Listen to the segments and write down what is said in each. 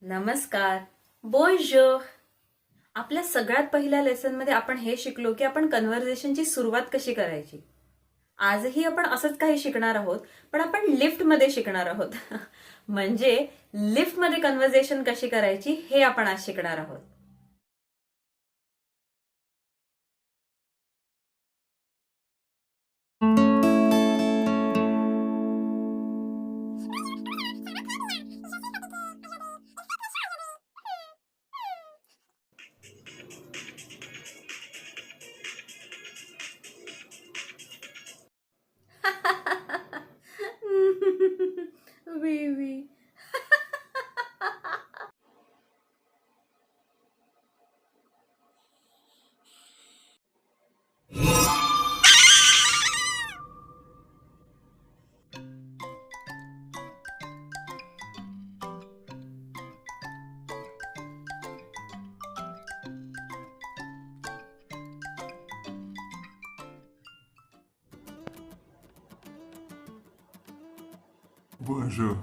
नमस्कार. बोंजोर. आपल्या सगळ्यात पहिल्या लेसनमध्ये आपण हे शिकलो की आपण कन्व्हर्सेशनची सुरुवात कशी करायची. आजही आपण असंच काही शिकणार आहोत, पण आपण लिफ्टमध्ये शिकणार आहोत. म्हणजे लिफ्टमध्ये कन्व्हर्सेशन कशी करायची हे आपण आज शिकणार आहोत. बेबी. Bonjour.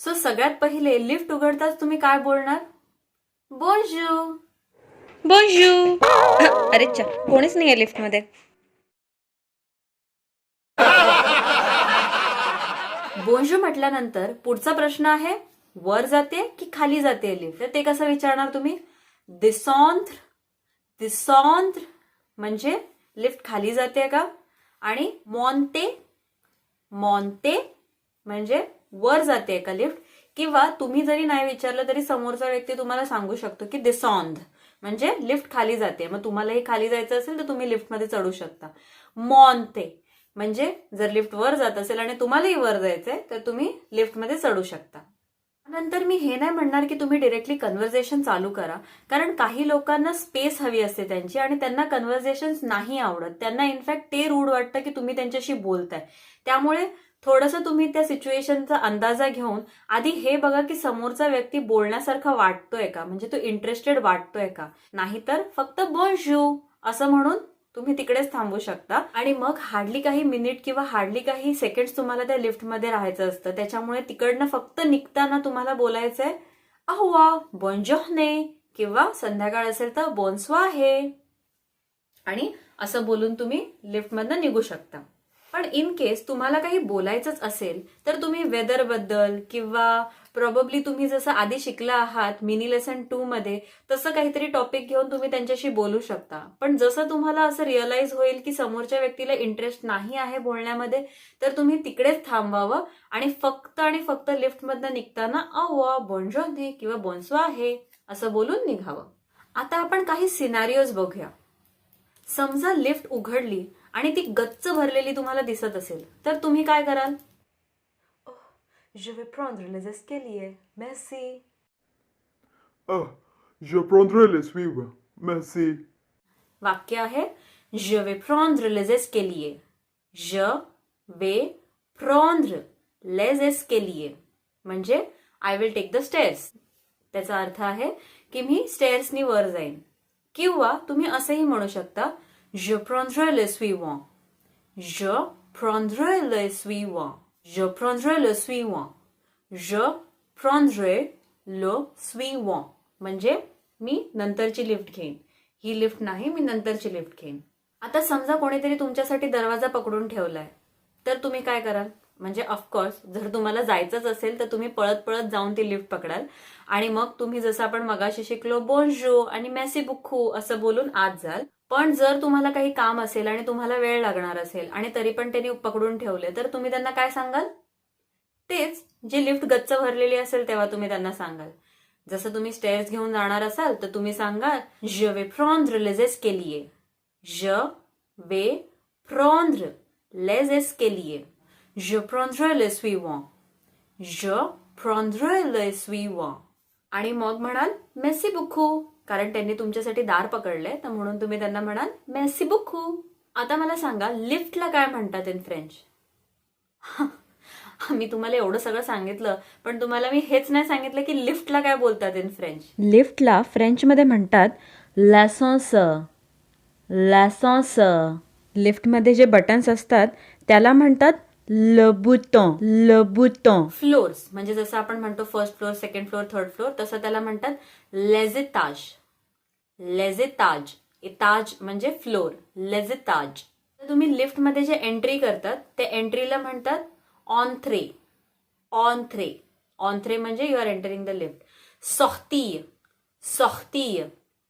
सो सगळ्यात पहिले लिफ्ट उघडताच तुम्ही काय बोलणार? बोंजोर. बोंजू. अरे चा कोणीच नाही आहे लिफ्टमध्ये. बोंजोर म्हटल्यानंतर पुढचा प्रश्न आहे, वर जाते की खाली जाते लिफ्ट? तर ते कसं विचारणार तुम्ही? दिसॉन्त्र. दिसॉन्त्र म्हणजे लिफ्ट खाली जाते का? आणि मॉन्टे. मॉन्टे म्हणजे वर जाते का लिफ्ट? किंवा तुम्ही जरी नाही विचारलं तरी समोरचा व्यक्ती तुम्हाला सांगू शकतो की दिसॉन्ध म्हणजे लिफ्ट खाली जाते. मग तुम्हालाही खाली जायचं असेल तर तुम्ही लिफ्टमध्ये चढू शकता. मॉन्ते म्हणजे जर लिफ्ट वर जात असेल आणि तुम्हालाही वर जायचंय तर तुम्ही लिफ्टमध्ये चढू शकता. नंतर मी हे नाही म्हणणार की तुम्ही डिरेक्टली कन्व्हर्सेशन चालू करा, कारण काही लोकांना स्पेस हवी असते त्यांची आणि त्यांना कन्व्हर्सेशन नाही आवडत. त्यांना इनफॅक्ट ते रूढ वाटतं की तुम्ही त्यांच्याशी बोलताय. त्यामुळे थोडंसं तुम्ही त्या सिच्युएशनचा अंदाजा घेऊन आधी हे बघा की समोरचा व्यक्ती बोलण्यासारखा वाटतोय का, म्हणजे तो इंटरेस्टेड वाटतोय का. नाहीतर फक्त बोंजोर असं म्हणून तुम्ही तिकडेच थांबू शकता. आणि मग हार्डली काही मिनिट किंवा हार्डली काही सेकंड्स तुम्हाला त्या लिफ्टमध्ये राहायचं असतं. त्याच्यामुळे तिकडनं फक्त निघताना तुम्हाला बोलायचंय अहुवा बोंजोहने, किंवा संध्याकाळ असेल तर बोन्सवा हे, आणि असं बोलून तुम्ही लिफ्टमधनं निघू शकता. पण इन केस तुम्हाला काही बोलायचंच असेल तर तुम्ही वेदर बद्दल किंवा प्रॉबब्ली तुम्ही जसं आधी शिकला आहात मिनी लेसन 2 मध्ये तसं काहीतरी टॉपिक घेऊन तुम्ही त्यांच्याशी बोलू शकता. पण जसं तुम्हाला असं रिअलाइज होईल की समोरच्या व्यक्तीला इंटरेस्ट नाही आहे बोलण्यामध्ये, तर तुम्ही तिकडेच थांबवावं आणि फक्त लिफ्टमधनं निघताना अवा बोंजोने किंवा बोन्सवा हे असं बोलून निघावं. आता आपण काही सिनारिओज बघूया. समजा लिफ्ट उघडली आणि ती गच्च भरलेली तुम्हाला दिसत असेल तर तुम्ही काय कराल? Je vais prendre les escaliers. Merci. Ah, je prendrai les suivants. Merci. वाक्य आहे Je vais prendre les escaliers. Je vais prendre les escaliers म्हणजे I will take the stairs. त्याचा अर्थ आहे की मी स्टेअर्सनी वर जाईन. किंवा तुम्ही असंही म्हणू शकता Je prendrai le suivant. Je prendrai le suivant. Je prendrai le suivant. Je prendrai le suivant म्हणजे मी नंतरची लिफ्ट घेईन. ही लिफ्ट नाही, मी नंतरची लिफ्ट घेईन. आता समजा कोणीतरी तुमच्यासाठी दरवाजा पकडून ठेवलाय तर तुम्ही काय कराल? म्हणजे ऑफकोर्स जर तुम्हाला जायचंच असेल तर तुम्ही पळत पळत जाऊन ती लिफ्ट पकडाल आणि मग तुम्ही जसं आपण मगाशी शिकलो बोंजोर आणि मेसी बुक्खू असं बोलून आत जाल. पण जर तुम्हाला काही काम असेल आणि तुम्हाला वेळ लागणार असेल आणि तरी पण त्यांनी पकडून ठेवले तर तुम्ही त्यांना काय सांगाल? तेच जे लिफ्ट गच्च भरलेली असेल तेव्हा तुम्ही त्यांना सांगाल. जसं तुम्ही स्टेअर्स घेऊन जाणार असाल तर तुम्ही सांगाल Je vais prendre les escaliers. Je vais prendre les escaliers. Je prendrai le suivant. Je prendrai le suivant. आणि मग म्हणाल मेसी बुक्खू, कारण त्यांनी तुमच्यासाठी दार पकडले तर म्हणून तुम्ही त्यांना म्हणाल मेसी बुक्खू. आता मला सांगा लिफ्टला काय म्हणतात इन फ्रेंच? मी तुम्हाला एवढं सगळं सांगितलं पण तुम्हाला मी हेच नाही सांगितलं की लिफ्टला काय बोलतात इन फ्रेंच. लिफ्टला फ्रेंचमध्ये म्हणतात l'ascenseur, l'ascenseur. लिफ्टमध्ये जे बटन्स असतात त्याला म्हणतात le bouton, le bouton. Floors म्हणजे जसं आपण म्हणतो first floor, second floor, third floor, तसं त्याला म्हणतात les étages, les étages. एताज म्हणजे फ्लोअर, les étages. तुम्ही लिफ्टमध्ये जे एंट्री करतात त्या एंट्रीला म्हणतात ऑन्थ्रे, ऑन्थ्रे. ऑन्थ्रे म्हणजे you are entering the lift. sortie, sortie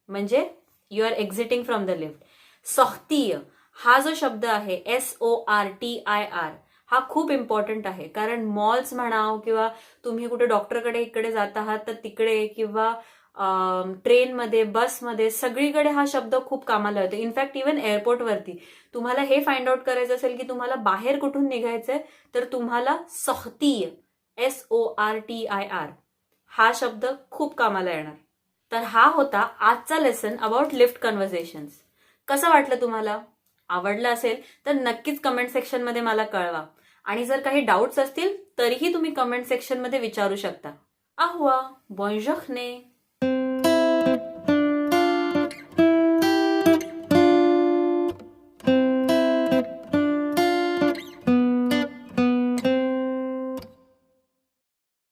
म्हणजे you are exiting from the lift. sortie हा जो शब्द आहे SORTIR हा खूप इम्पॉर्टंट आहे, कारण मॉल्स म्हणाव किंवा तुम्ही कुठे डॉक्टरकडे इकडे जात आहात तर तिकडे किंवा ट्रेनमध्ये, बसमध्ये, सगळीकडे हा शब्द खूप कामाला येतो. इनफॅक्ट इव्हन एअरपोर्टवरती तुम्हाला हे फाइंड आउट करायचं असेल की तुम्हाला बाहेर कुठून निघायचंय तर तुम्हाला sortie SORTIR हा शब्द खूप कामाला येणार. तर हा होता आजचा लेसन अबाउट लिफ्ट कन्व्हर्सेशन्स. कसं वाटलं तुम्हाला? आवडलं असेल तर नक्कीच कमेंट सेक्शनमध्ये मला कळवा. आणि जर काही डाऊट्स असतील तरीही तुम्ही कमेंट सेक्शनमध्ये विचारू शकता. Auwa, bonne journée.